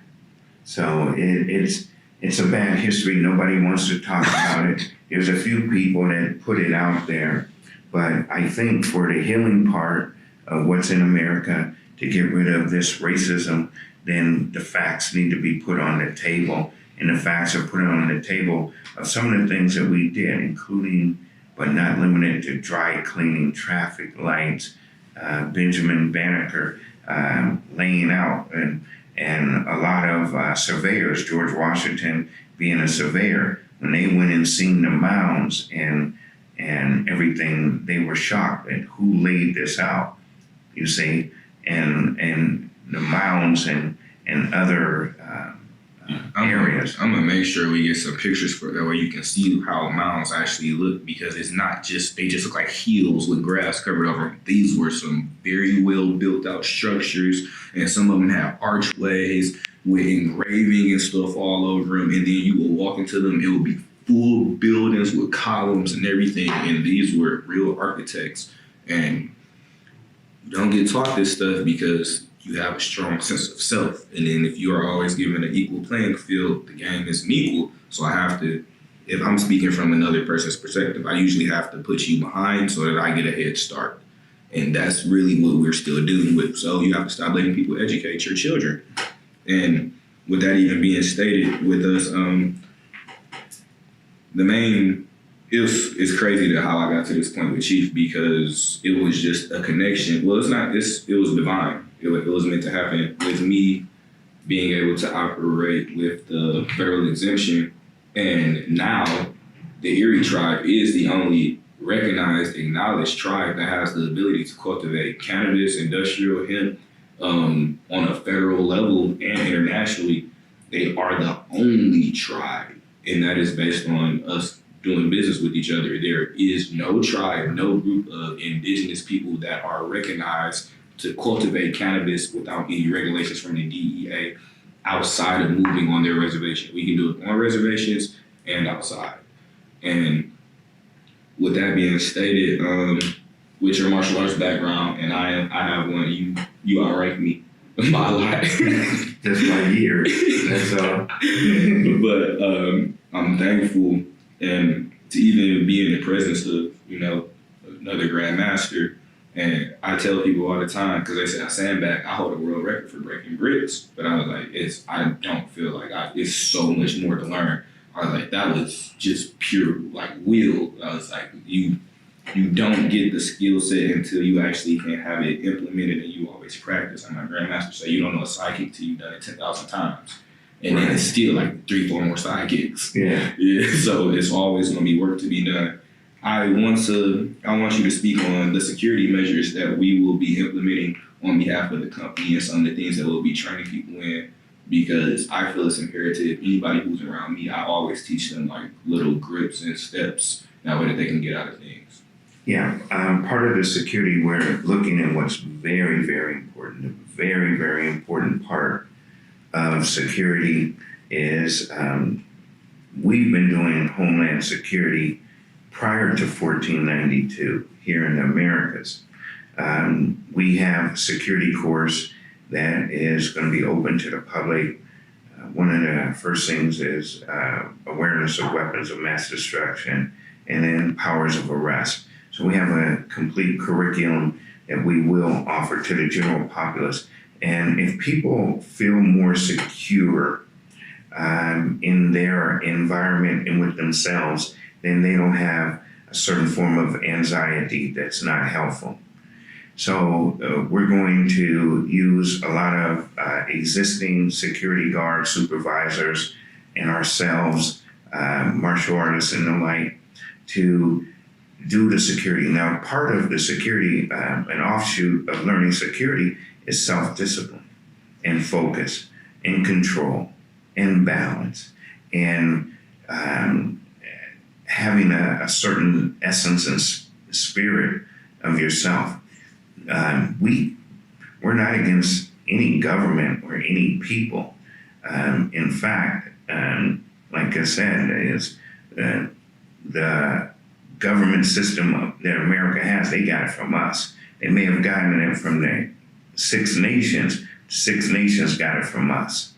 So it's a bad history. Nobody wants to talk about it. There's a few people that put it out there, but I think for the healing part of what's in America, to get rid of this racism, then the facts need to be put on the table. And the facts are put on the table of some of the things that we did, including, but not limited to, dry cleaning, traffic lights, Benjamin Banneker laying out, and a lot of surveyors, George Washington being a surveyor, when they went and seen the mounds and everything, they were shocked at who laid this out, you see, and the mounds and other areas. I'm gonna make sure we get some pictures for that way you can see how mounds actually look, because it's not just, they just look like hills with grass covered over them. These were some very well built out structures, and some of them have archways with engraving and stuff all over them, and then you will walk into them, it will be full buildings with columns and everything, and these were real architects. And you don't get taught this stuff because you have a strong sense of self. And then if you are always given an equal playing field, the game isn't equal. So I have to if I'm speaking from another person's perspective, I usually have to put you behind so that I get a head start. And that's really what we're still dealing with. So you have to stop letting people educate your children. And with that even being stated with us, it's crazy to how I got to this point with Chief, because it was just a connection. Well, it was divine. It was meant to happen with me being able to operate with the federal exemption. And now the Erie Tribe is the only recognized, acknowledged tribe that has the ability to cultivate cannabis, industrial hemp, on a federal level and internationally. They are the only tribe, and that is based on us doing business with each other. There is no tribe, no group of indigenous people that are recognized to cultivate cannabis without any regulations from the DEA outside of moving on their reservation. We can do it on reservations and outside. And with that being stated, with your martial arts background, and I have one, you outrank me by a lot. Just by years. That's all. But I'm thankful and to even be in the presence of, another grandmaster. And I tell people all the time, because they say I sandbag, I hold a world record for breaking bricks. But I was like, I don't feel like it's so much more to learn. I was like, that was just pure will. I was like, you don't get the skill set until you actually can have it implemented and you always practice. And my grandmaster say you don't know a sidekick till you've done it 10,000 times. And then it's still 3-4 more sidekicks. Yeah. So it's always going to be work to be done. I want you to speak on the security measures that we will be implementing on behalf of the company and some of the things that we'll be training people in, because I feel it's imperative. Anybody who's around me, I always teach them little grips and steps that way that they can get out of things. Yeah, part of the security, we're looking at what's very, very important. A very, very important part of security is we've been doing homeland security prior to 1492 here in the Americas. We have a security course that is going to be open to the public. One of the first things is awareness of weapons of mass destruction, and then powers of arrest. So we have a complete curriculum that we will offer to the general populace. And if people feel more secure in their environment and with themselves, then they don't have a certain form of anxiety that's not helpful. So we're going to use a lot of existing security guard supervisors and ourselves, martial artists and the like, to do the security. Now, part of the security, an offshoot of learning security, is self-discipline and focus and control and balance and having a certain essence and spirit of yourself. We're not against any government or any people. In fact, like I said, is the government system that America has, they got it from us. They may have gotten it from the Six Nations. Six Nations got it from us,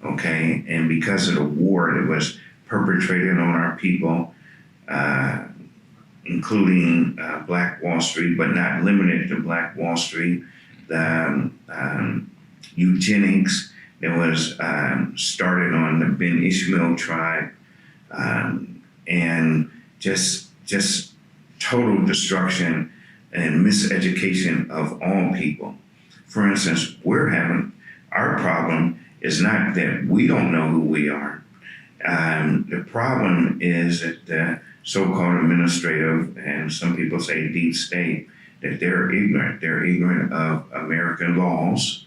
okay? And because of the war that was perpetrated on our people, including Black Wall Street, but not limited to Black Wall Street, the eugenics that was started on the Ben Ishmael tribe, and just total destruction and miseducation of all people. For instance, our problem is not that we don't know who we are. The problem is that the so-called administrative, and some people say deep state, that they're ignorant. They're ignorant of American laws,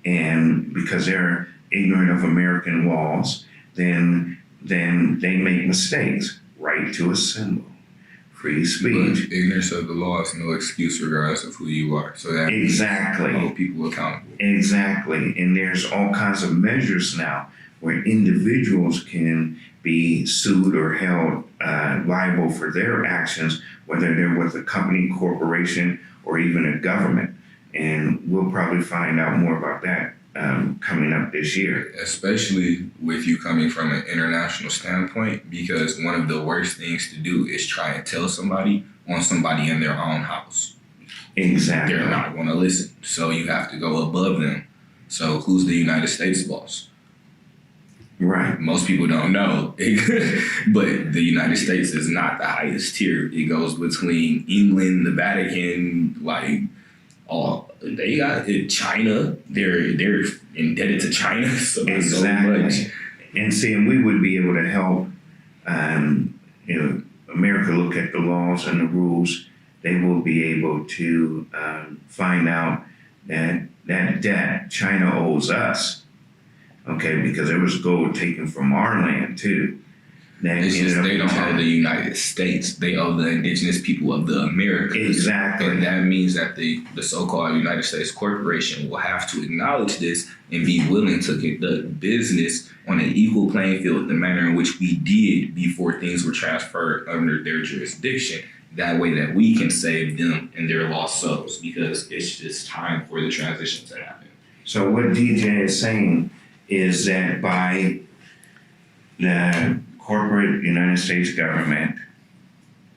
and because they're ignorant of American laws, then they make mistakes. Right to assemble, free speech. But ignorance of the law is no excuse regardless of who you are. So that exactly hold people accountable. Exactly, and there's all kinds of measures now where individuals can be sued or held liable for their actions, whether they're with a company, corporation, or even a government. And we'll probably find out more about that coming up this year. Especially with you coming from an international standpoint, because one of the worst things to do is try and tell somebody on somebody in their own house. Exactly. They're not going to listen. So you have to go above them. So who's the United States boss? Right. Most people don't know, but the United States is not the highest tier. It goes between England, the Vatican, like they got China. They're indebted to China so much. And seeing we would be able to help, America look at the laws and the rules. They will be able to find out that debt China owes us. Okay, because there was gold taken from our land too. It's just they don't owe the United States. They owe the indigenous people of the Americas. Exactly. And that means that the so-called United States corporation will have to acknowledge this and be willing to conduct business on an equal playing field, the manner in which we did before things were transferred under their jurisdiction. That way that we can save them and their lost souls, because it's just time for the transition to happen. So what DJ is saying is that by the corporate United States government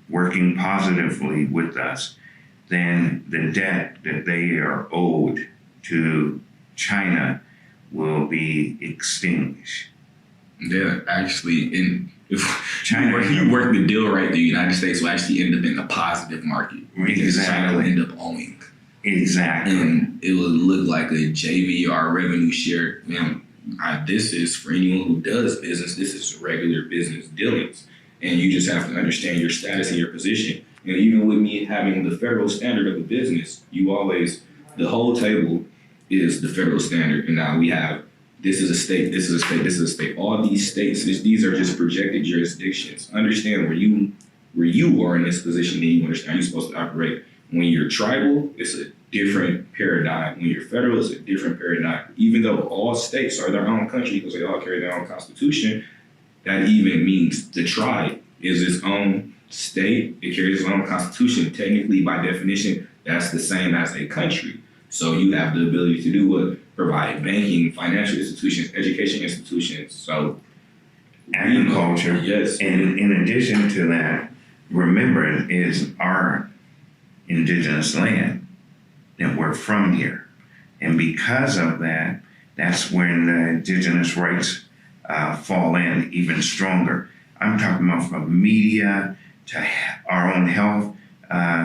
working positively with us, then the debt that they are owed to China will be extinguished. Yeah, actually, if you work the deal right, the United States will actually end up in a positive market. Because China will end up owing. Exactly. And it will look like a JVR revenue share. This is for anyone who does business. This is regular business dealings, and you just have to understand your status and your position. And even with me having the federal standard of a business, the whole table is the federal standard, and now we have this is a state, this is a state, this is a state. All these states, these are just projected jurisdictions. Understand where you are in this position, then you understand how you're supposed to operate. When you're tribal, it's a different paradigm. When you're federal, it's a different paradigm. Even though all states are their own country because they all carry their own constitution, that even means the tribe is its own state. It carries its own constitution. Technically, by definition, that's the same as a country. So you have the ability to do what? Provide banking, financial institutions, education institutions. So agriculture. Yes. And in addition to that, remember, it is our indigenous land that we're from here. And because of that, that's when the indigenous rights fall in even stronger. I'm talking about from media to our own health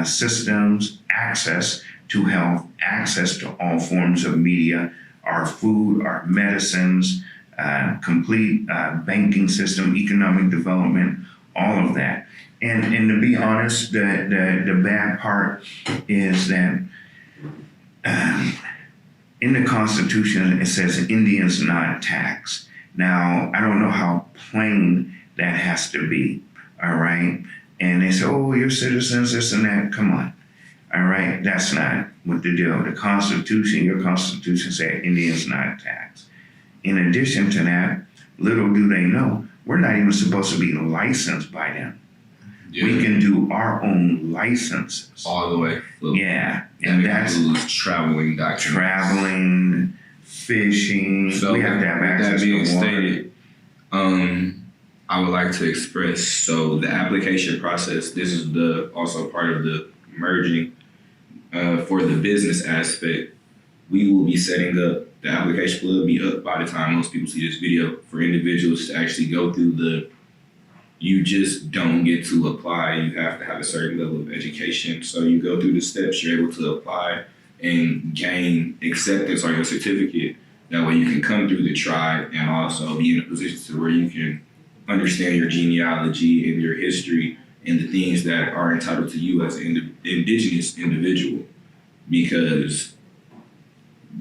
systems, access to health, access to all forms of media, our food, our medicines, complete banking system, economic development, all of that. And to be honest, the bad part is that in the Constitution, it says Indians not taxed. Now, I don't know how plain that has to be, all right? And they say, oh, you're citizens, this and that. Come on, all right? That's not what the deal. The Constitution, your Constitution said Indians not taxed. In addition to that, little do they know, we're not even supposed to be licensed by them. Yeah. We can do our own licenses. All the way through. Yeah. And that's traveling documents. Traveling, fishing. So we have to have access to water. Stated, I would like to express, so the application process, this is also part of the merging for the business aspect. We will be setting up, the application will be up by the time most people see this video, for individuals to actually go through you just don't get to apply. You have to have a certain level of education. So you go through the steps, you're able to apply and gain acceptance on your certificate. That way you can come through the tribe and also be in a position to where you can understand your genealogy and your history and the things that are entitled to you as an indigenous individual. Because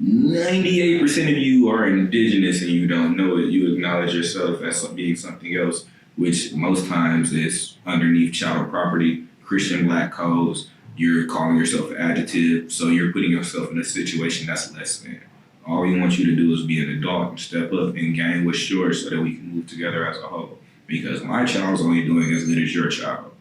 98% of you are indigenous and you don't know it. You acknowledge yourself as being something else, which most times is underneath chattel property, Christian black codes. You're calling yourself an adjective, so you're putting yourself in a situation that's less than. All we want you to do is be an adult and step up and gain what's yours so that we can move together as a whole. Because my child's only doing as good as your child.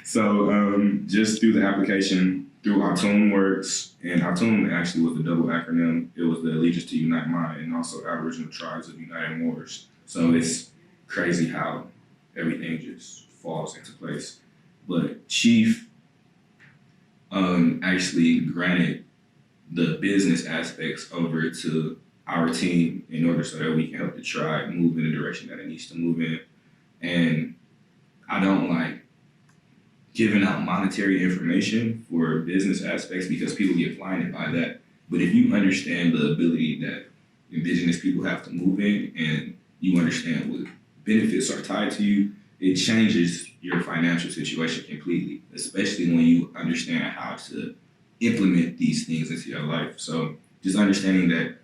So just through the application, through Autumn Works, and Autumn actually was a double acronym. It was the Allegiance to Unite Mind and also Aboriginal Tribes of United Moors. So it's crazy how everything just falls into place. But Chief actually granted the business aspects over to our team in order so that we can help the tribe move in the direction that it needs to move in. And I don't like giving out monetary information for business aspects because people get blinded by that. But if you understand the ability that indigenous people have to move in and you understand what benefits are tied to you, it changes your financial situation completely, especially when you understand how to implement these things into your life. So just understanding that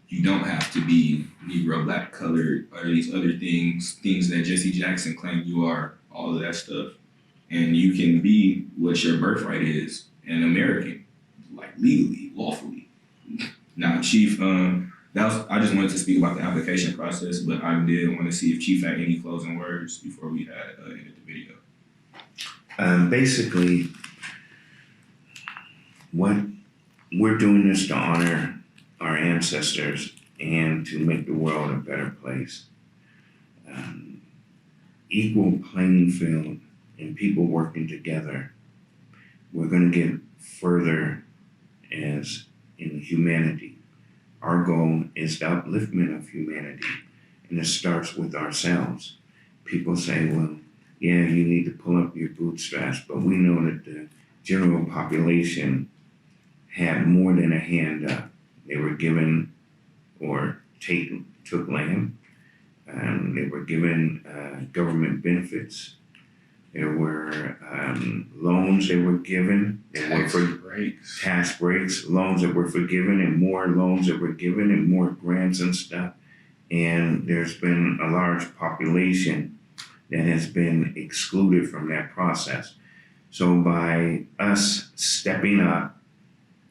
you don't have to be Negro, black, colored, or these other things that Jesse Jackson claimed you are, all of that stuff. And you can be what your birthright is, an American, like legally, lawfully. Now, Chief, I just wanted to speak about the application process, but I did want to see if Chief had any closing words before we had ended the video. Basically, what we're doing is to honor our ancestors and to make the world a better place. Equal playing field and people working together, we're going to get further as in humanity. Our goal is the upliftment of humanity, and it starts with ourselves. People say, well, yeah, you need to pull up your bootstraps, but we know that the general population had more than a hand up. They were given or took land. They were given government benefits. There were loans they were given. Tax breaks, loans that were forgiven, and more loans that were given, and more grants and stuff. And there's been a large population that has been excluded from that process. So by us stepping up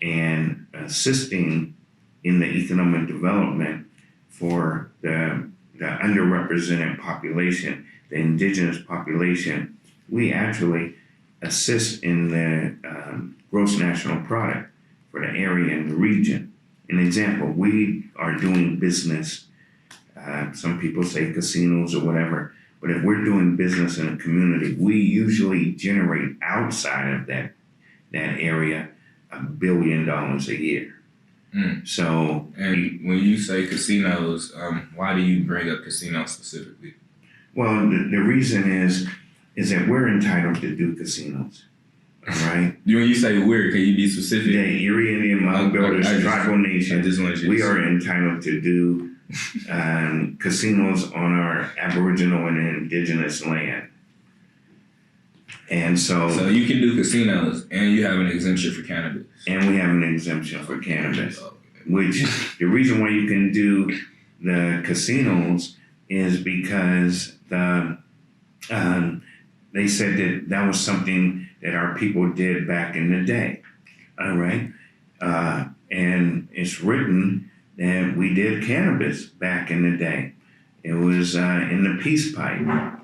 and assisting in the economic development for the underrepresented population, the indigenous population, we actually assist in the gross national product for the area and the region. An example, we are doing business, some people say casinos or whatever, but if we're doing business in a community, we usually generate outside of that area $1 billion a year. So, and when you say casinos, why do you bring up casinos specifically? Well, the reason is that we're entitled to do casinos, all right? When you say we're, can you be specific? The Erie Indian Moundbuilders tribal nation, we are entitled to do casinos on our Aboriginal and Indigenous land. And so you can do casinos and you have an exemption for cannabis. And we have an exemption for cannabis, which the reason why you can do the casinos is because they said that was something that our people did back in the day, all right? And it's written that we did cannabis back in the day. It was in the peace pipe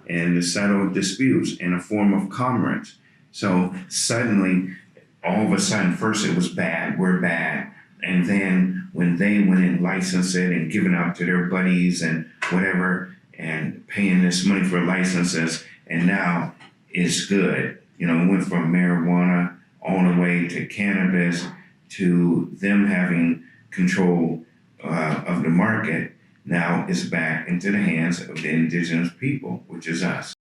and to settle disputes in a form of commerce. So suddenly, all of a sudden, first it was bad, we're bad. And then when they went and licensed it and given out to their buddies and whatever, and paying this money for licenses, and now it's good. You know, it went from marijuana all the way to cannabis to them having control of the market. Now it's back into the hands of the indigenous people, which is us.